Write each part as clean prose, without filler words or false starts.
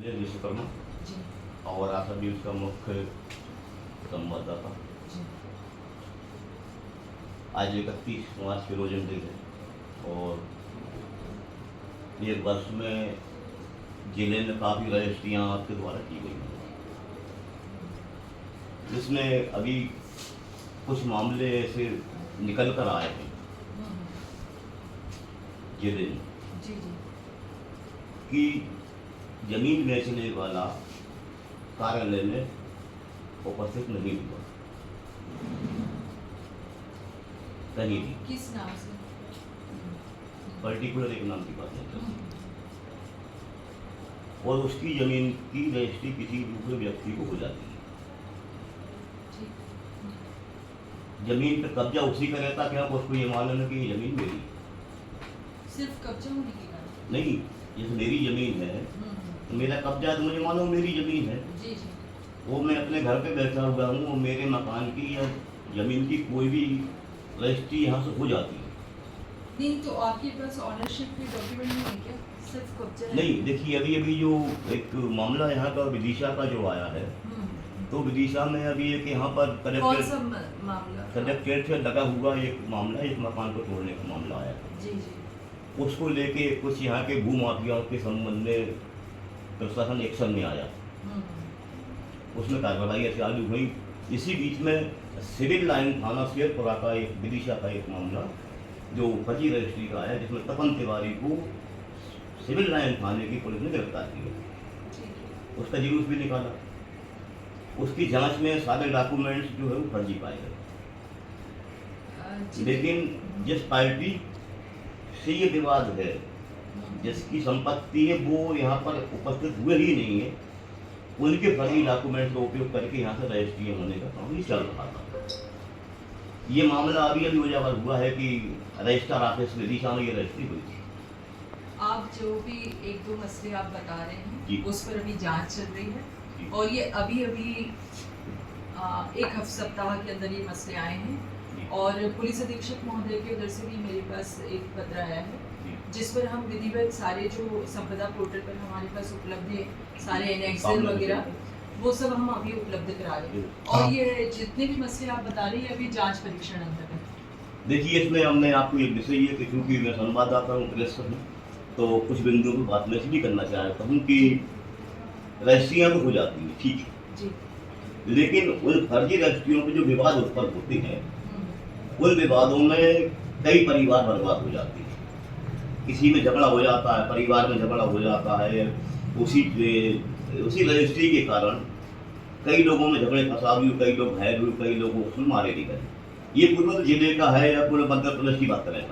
विश्वकर्मा जी और आप सभी उसका मुख्य संवाददाता। जी आज 31 मार्च की रोज अंतिम है और ये वर्ष में जिले में काफ़ी रजिस्ट्रियाँ आपके द्वारा की गई हैं, जिसमें अभी कुछ मामले ऐसे निकल कर आए हैं जिले में जी जी कि जमीन बेचने वाला कार्यालय में उपस्थित नहीं हुआ कहीं भी, किस नाम से? पर्टिकुलर एक नाम की बात नहीं करते, और उसकी जमीन की रजिस्ट्री किसी दूसरे व्यक्ति को हो जाती है। ठीक। जमीन पर कब्जा उसी का रहता क्या उसको ये मालूम है कि ये जमीन मेरी है? सिर्फ कब्जा होने के कारण? नहीं, जैसे मेरी जमीन है तो मेरा कब्जा है तो मुझे मालूम मेरी जमीन है, जी जी वो मैं अपने घर पे बैठा हुआ हूँ और मेरे मकान की या जमीन की कोई भी रजिस्ट्री यहाँ से हो जाती है। नहीं तो आपके पास ऑनरशिप के डॉक्यूमेंट नहीं है क्या? सिर्फ कब्जा है? नहीं, देखिए अभी अभी जो एक मामला यहाँ का विदिशा का जो आया है, तो विदिशा में अभी एक यहाँ पर कौन सा मामला? कलेक्ट्रेट से लगा हुआ एक मामला, एक मकान को तोड़ने का मामला आया है। जी जी उसको लेके कुछ यहाँ के भूमाफियाओं के संबंध में प्रशासन एक्शन में आया, उसमें कार्रवाई चालू हुई। इसी बीच में सिविल लाइन थाना शेरपुरा का एक विदिशा का एक मामला जो फर्जी रजिस्ट्री का है, जिसमें तपन तिवारी को सिविल लाइन थाने की पुलिस ने गिरफ्तार किया, उसका जुलूस भी निकाला। उसकी जांच में सारे डॉक्यूमेंट्स जो है वो फर्जी पाए गए, लेकिन जिस पार्टी से ये विवाद है, जिसकी संपत्ति है, वो यहाँ पर उपस्थित हुए ही नहीं है, उनके फर्जी डॉक्यूमेंट्स का उपयोग करके यहाँ से रजिस्ट्री होने का काम ही चल रहा था। ये मामला अभी अभी उजागर हुआ है कि रजिस्ट्रार ऑफिस विदिशा में ये रजिस्ट्री हुई थी। आप जो भी एक दो मसले आप बता रहे जी। हैं उस पर अभी जांच चल रही है जी। और ये अभी अभी एक सप्ताह के अंदर ये मसले आए जी। हैं और पुलिस अधीक्षक महोदय के उधर से भी मेरे पास एक पत्र आया है जिस पर हम विधिवत सारे जो संपदा पोर्टल पर हमारे पास उपलब्ध है, सारे एनेक्सर वगैरह वो सब हम अभी उपलब्ध करा रहे हैं और ये जितने भी मसले आप बता रहे हैं अभी जांच परीक्षण अंदर है। देखिए, इसमें हमने आपको एक विषय ये कि क्योंकि मैं संवाददाता हूँ, प्रेस हूँ, तो कुछ बिंदुओं पर बात मैं इसलिए करना चाहता हूँ कि रजिस्ट्रियाँ तो हो जाती हैं, ठीक है जी, लेकिन उन फर्जी रजिस्ट्रियों पे जो विवाद उत्पन्न होते हैं, उन विवादों में कई परिवार बर्बाद हो जाते हैं। किसी में झगड़ा हो जाता है, परिवार में झगड़ा हो जाता है, उसी रजिस्ट्री के कारण कई लोगों में झगड़े फंसा हुए, कई लोग घायल हुए, कई लोगों को मारे भी गए। ये पूरे जिले का है या पूरे मध्य प्रदेश की बात करें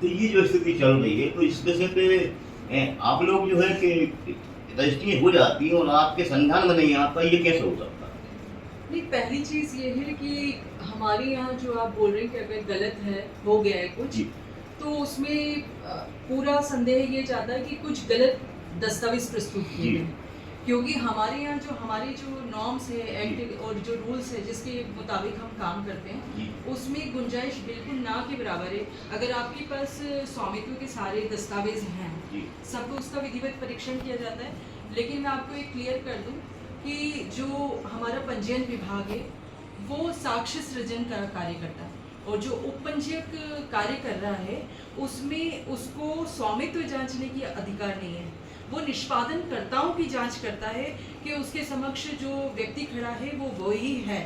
तो ये जो स्थिति चल रही है, तो इस विषय पे आप लोग जो है कि रजिस्ट्री हो जाती है और आपके संज्ञान में नहीं आता, ये कैसे हो सकता है? नहीं, पहली चीज ये है कि हमारे यहाँ जो आप बोल रहे हैं कि अगर गलत है, हो गया है कुछ, तो उसमें पूरा संदेह ये जाता है कि कुछ गलत दस्तावेज प्रस्तुत किए गए, क्योंकि हमारे यहाँ जो हमारे जो नॉर्म्स है, एक्ट और जो रूल्स है जिसके मुताबिक हम काम करते हैं, उसमें गुंजाइश बिल्कुल ना के बराबर है। अगर आपके पास स्वामित्व के सारे दस्तावेज हैं, सब उसका विधिवत परीक्षण किया जाता है, लेकिन मैं आपको एक क्लियर कर दूं कि जो हमारा पंजीयन विभाग है वो साक्ष्य सृजन का कार्य करता है और जो उपपंजीयक कार्य कर रहा है उसमें उसको स्वामित्व जांचने की अधिकार नहीं है। वो निष्पादनकर्ताओं की जांच करता है कि उसके समक्ष जो व्यक्ति खड़ा है वो वही है,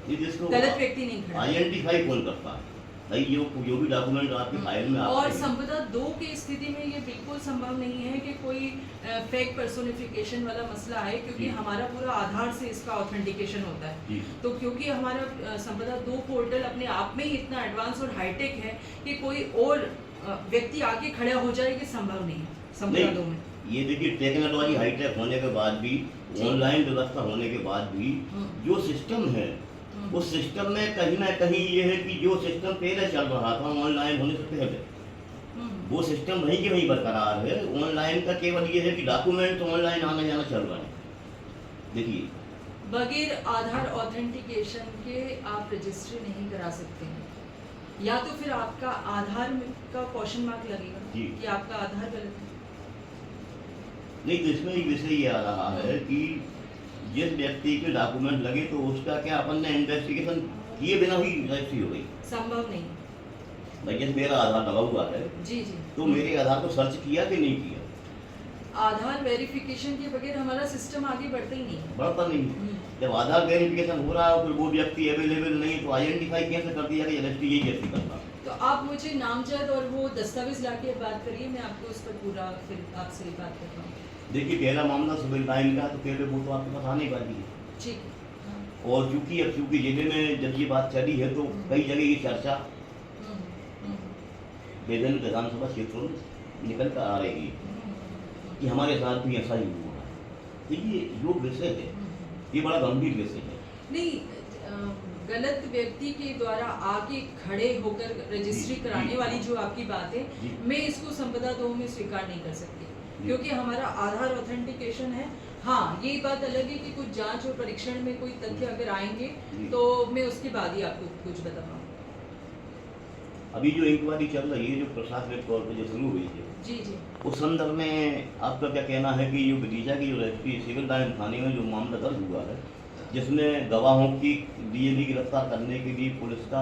गलत व्यक्ति नहीं खड़ा। आइडेंटिफाई कौन करता है? जो भी डॉक्यूमेंट आपके फाइल में और संपदा 2 की स्थिति में ये बिल्कुल संभव नहीं है कि कोई फेक पर्सोनिफिकेशन वाला मसला है, क्योंकि हमारा पूरा आधार से इसका ऑथेंटिकेशन होता है। तो क्योंकि हमारा संपदा 2 पोर्टल अपने आप में ही इतना एडवांस और हाईटेक है कि कोई और व्यक्ति आके खड़ा हो जाए, ये संभव नहीं है संपदा 2 में। ये देखिए, टेक्नोलॉजी हाईटेक होने के बाद भी, ऑनलाइन व्यवस्था होने के बाद भी जो सिस्टम है, उस सिस्टम में कहीं ना कहीं ये है कि जो सिस्टम पहले चल रहा था ऑनलाइन होने से पहले, वो सिस्टम वहीं के वहीं बरकरार है। ऑनलाइन का केवल ये है कि डॉक्यूमेंट ऑनलाइन आना जाना चल रहा है। देखिए, बगैर आधार ऑथेंटिकेशन के आप रजिस्ट्री नहीं करा सकते हैं, या तो फिर आपका आधार का क्वेश्चन मार्क लगेगा कि आपका आधार गलत है। नहीं, तो इसमें एक विषय ये आ रहा है कि जिस व्यक्ति के डॉक्यूमेंट लगे तो उसका क्या अपन ने इन्वेस्टिगेशन किए बिना ही रजिस्ट्री हो गई। संभव नहीं। भाई जैसे मेरा आधार लगा हुआ है, जी जी। तो मेरे आधार को सर्च किया कि नहीं किया? आधार वेरिफिकेशन के बगैर हमारा सिस्टम आगे बढ़ता ही नहीं है। बढ़ता नहीं। जब आधार वेरिफिकेशन हो रहा है फिर वो व्यक्ति अवेलेबल नहीं है तो आइडेंटिफाई कैसे कर दिया कि रजिस्ट्री यही व्यक्ति करता। तो आप मुझे नामजद और वो दस्तावेज लाके बात करिए, मैं आपको उस पर पूरा फिर आपसे बात करता हूँ। देखिए, पहला मामला सिविल टाइम का, तो पहले वो तो आपके पास आने वाली है। ठीक है। हाँ। और चूंकि जिले में जब ये बात चली है तो कई जगह ये चर्चा विभिन्न विधानसभा क्षेत्रों में निकल कर आ रही है कि हमारे साथ भी ऐसा ही हुआ है। तो ये जो विषय है ये बड़ा गंभीर विषय है। नहीं, गलत व्यक्ति के द्वारा आके खड़े होकर रजिस्ट्री जी, कराने जी, वाली हाँ। जो आपकी बात है, जी। मैं इसको संपदा दो में स्वीकार नहीं कर सकती, जी। क्योंकि हमारा आधार ऑथेंटिकेशन है। हाँ, ये बात अलग है कि कुछ जांच और परीक्षण में कोई तथ्य अगर आएंगे जी। तो मैं उसके बाद ही आपको कुछ बता पाऊँ। अभी जो इंक्वायरी चल रही है, जो प्रशासनिक तौर पर जो शुरू हुई है, जी जी। उस संदर्भ में आपका क्या कहना है कि जो विदिशा की जो रजिस्ट्री सिविल लाइन थाने में जो मामला दर्ज हुआ है, जिसमें गवाहों की डीएनए गिरफ्तार करने के लिए पुलिस का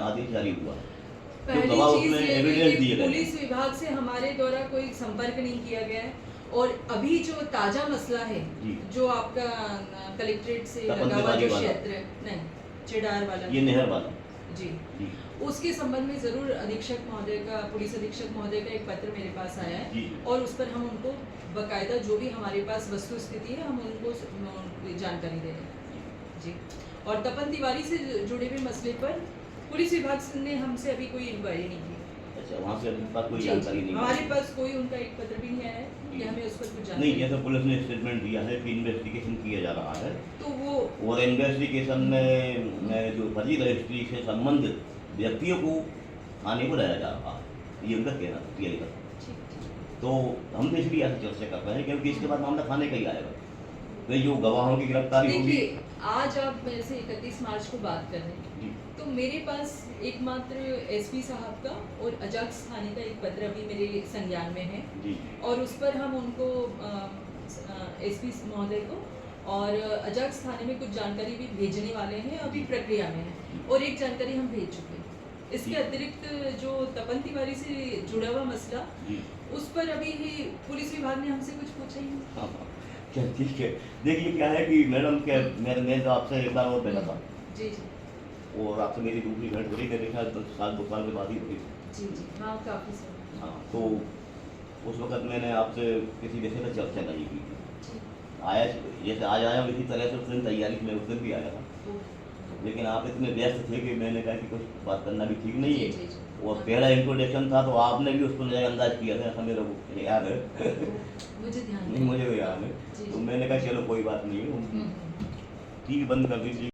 आदेश जारी हुआ है, तो पहली गवाह चीज उसमें ये है एविडेंस दिए कि गए। पुलिस विभाग से हमारे द्वारा कोई संपर्क नहीं किया गया है। और अभी जो ताजा मसला है, जी। जो आपका कलेक्ट्रेट से तपन लगा हुआ जो तिवारी वाला। क्षेत्र है, नहीं, चिडार वाला, ये नहर वाला। जी, जी उसके संबंध में जरूर अधीक्षक महोदय का, पुलिस अधीक्षक महोदय का एक पत्र मेरे पास आया है, जी। और उस पर हम उनको बकायदा जो भी हमारे पास वस्तु स्थिति है हम उनको जानकारी दे रहे हैं। जी। और तपन तिवारी से जुड़े हुए मसले पर पुलिस विभाग ने हमसे अभी कोई इंक्वायरी नहीं की। अच्छा, वहाँ से अभी तक कोई जी, जानकारी नहीं हमारे है। पास कोई उनका एक पत्र भी नहीं आया है कि हमें उस पर कुछ नहीं, जानकारी। जैसे पुलिस ने स्टेटमेंट दिया है कि इन्वेस्टिगेशन किया जा रहा है, तो वो और इन्वेस्टिगेशन में जो फर्जी रजिस्ट्री से संबंधित व्यक्तियों को थाने को लाया जा रहा है, ये उनका कहना है। ठीक। तो हम तो इसलिए ऐसे चर्चा कर रहे हैं क्योंकि इसके बाद मामला थाने का ही आएगा, वे जो गवाहों की गिरफ्तारी होगी। देखिए, आज आप मेरे से 31 मार्च को बात कर रहे हैं, जी तो मेरे पास एकमात्र एसपी साहब का और अजाक्स थाने का एक पत्र अभी मेरे संज्ञान में है, जी और उस पर हम उनको एसपी महोदय को और अजाक्स थाने में कुछ जानकारी भी भेजने वाले हैं, अभी प्रक्रिया में है, और एक जानकारी हम भेज चुके हैं। इसके अतिरिक्त जो तपन तिवारी से जुड़ा हुआ मसला, जी उस पर अभी पुलिस विभाग ने हमसे कुछ पूछा ही नहीं। हाँ हाँ, क्या ठीक है। देखिए क्या है कि मैडम क्या, मैं तो आपसे एक बार और मिला था, जी जी और आपसे मेरी दूसरी भेंट हो रही, मेरे ख्याल 2 साल के बाद ही हुई। जी जी। हाँ, काफ़ी समय। हाँ, तो उस वक्त मैंने आपसे किसी विषय पर चर्चा नहीं की थी। जी। आया जैसे आज आया हूँ इसी तरह से उस दिन तैयारी में उस दिन भी आया था, वो- लेकिन आप इतने व्यस्त थे कि मैंने कहा कि कुछ बात करना भी ठीक नहीं जी, है। जी, जी। और पहला इंट्रोडक्शन था तो आपने भी उसको नज़रअंदाज किया था, ऐसा मेरे को याद है। मुझे ध्यान नहीं, मुझे भी याद है। जी, तो जी। मैंने कहा चलो कोई बात नहीं है, हम्म। टीवी बंद कर दीजिए।